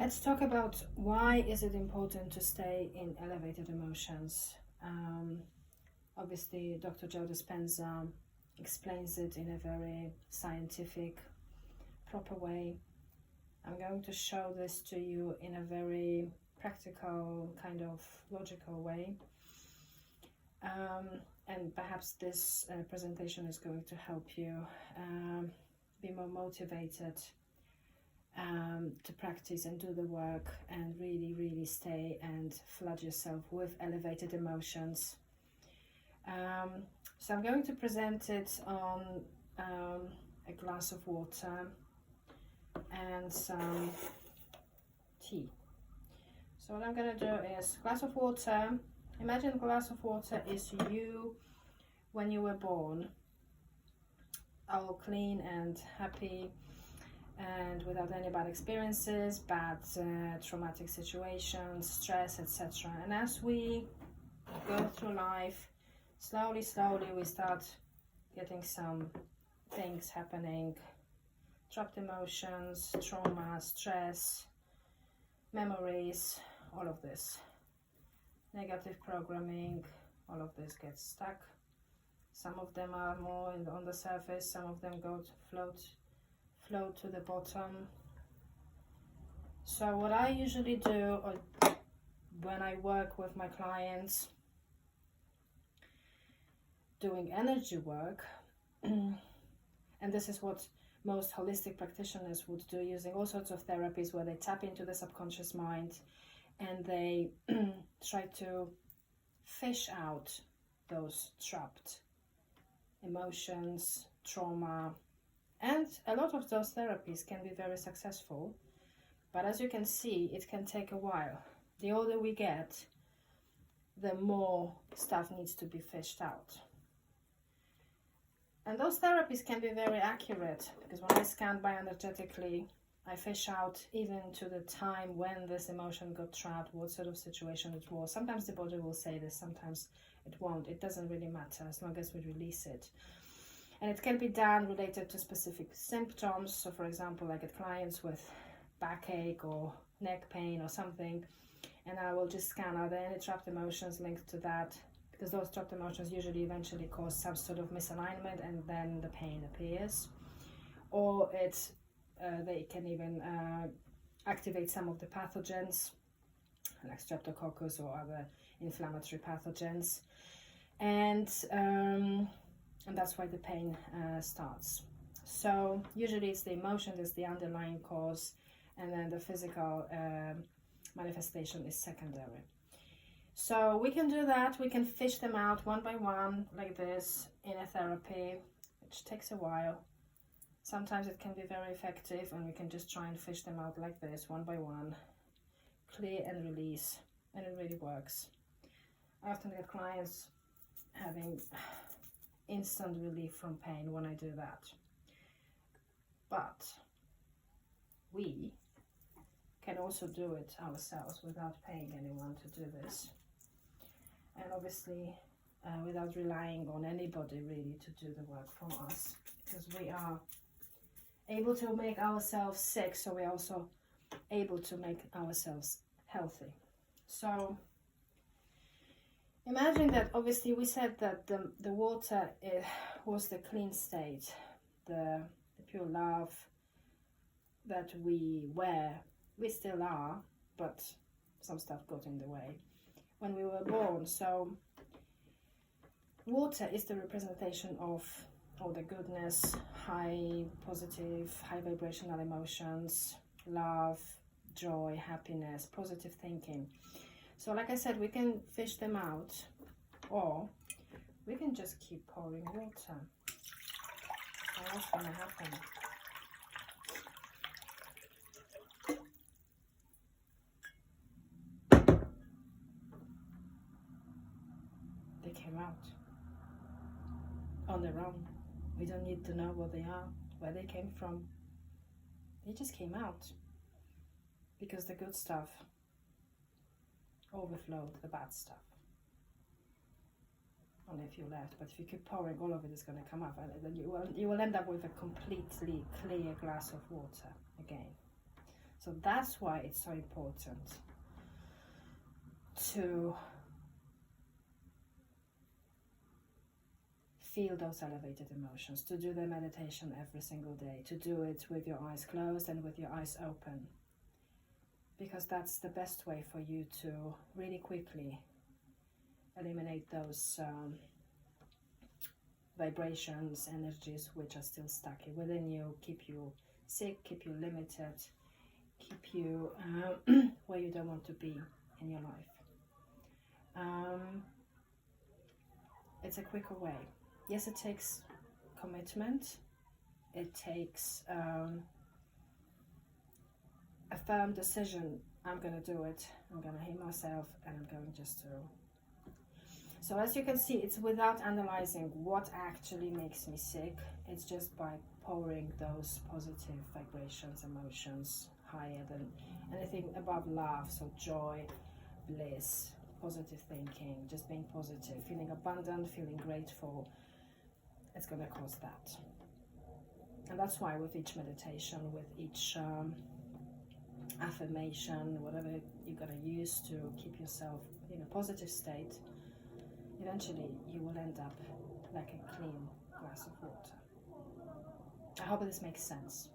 Let's talk about why is it important to stay in elevated emotions. Obviously, Dr. Joe Dispenza explains it in a very scientific, proper way. I'm going to show this to you in a very practical, kind of logical way. And perhaps this presentation is going to help you be more motivated to practice and do the work and really stay and flood yourself with elevated emotions. So I'm going to present it on a glass of water and some tea. So what I'm going to do is glass of water. Imagine a glass of water is you when you were born, all clean and happy and without any bad experiences, bad traumatic situations, stress, etc. And as we go through life, slowly we start getting some things happening, trapped emotions, trauma, stress, memories, all of this. Negative programming, all of this gets stuck. Some of them are more on the surface, some of them go to float to the bottom. So what I usually do when I work with my clients doing energy work, and this is what most holistic practitioners would do, using all sorts of therapies where they tap into the subconscious mind and they try to fish out those trapped emotions, trauma, and a lot of those therapies can be very successful, but as you can see, it can take a while. The older we get, the more stuff needs to be fished out. And those therapies can be very accurate, because when I scan bioenergetically, I fish out even to the time when this emotion got trapped, what sort of situation it was. Sometimes the body will say this, sometimes it won't. It doesn't really matter as long as we release it. And it can be done related to specific symptoms. So for example, I get clients with backache or neck pain or something, and I will just scan, are there any trapped emotions linked to that? Because those trapped emotions usually eventually cause some sort of misalignment and then the pain appears. Or they can even activate some of the pathogens like streptococcus or other inflammatory pathogens, and that's why the pain starts. So usually it's the emotion that's the underlying cause, and then the physical manifestation is secondary. So we can do that. We can fish them out one by one like this in a therapy, which takes a while. Sometimes it can be very effective, and we can just try and fish them out like this, one by one, clear and release, and it really works. I often get clients having instant relief from pain when I do that. But we can also do it ourselves without paying anyone to do this. And obviously without relying on anybody really to do the work from us, because we are able to make ourselves sick, so we're also able to make ourselves healthy. So imagine that, obviously we said that the water was the clean state, the pure love that we were, we still are, but some stuff got in the way when we were born. So water is the representation of all the goodness, high positive, high vibrational emotions, love, joy, happiness, positive thinking. So like I said, we can fish them out, or we can just keep pouring water. So what's going to happen? They came out on their own. We don't need to know what they are, where they came from. They just came out because the good stuff overflowed the bad stuff. Only a few left, but if you keep pouring, all of it is going to come up, and then you will end up with a completely clear glass of water again. So that's why it's so important to feel those elevated emotions, to do the meditation every single day, to do it with your eyes closed and with your eyes open, because that's the best way for you to really quickly eliminate those vibrations, energies which are still stuck within you, keep you sick, keep you limited, keep you where you don't want to be in your life. It's a quicker way. Yes, it takes commitment. It takes a firm decision. I'm going to do it. I'm going to heal myself, and I'm going just to... So as you can see, it's without analyzing what actually makes me sick. It's just by pouring those positive vibrations, emotions higher than anything above love. So joy, bliss, positive thinking, just being positive, feeling abundant, feeling grateful. It's going to cause that. And that's why with each meditation, with each affirmation, whatever you're going to use to keep yourself in a positive state, eventually you will end up like a clean glass of water. I hope this makes sense.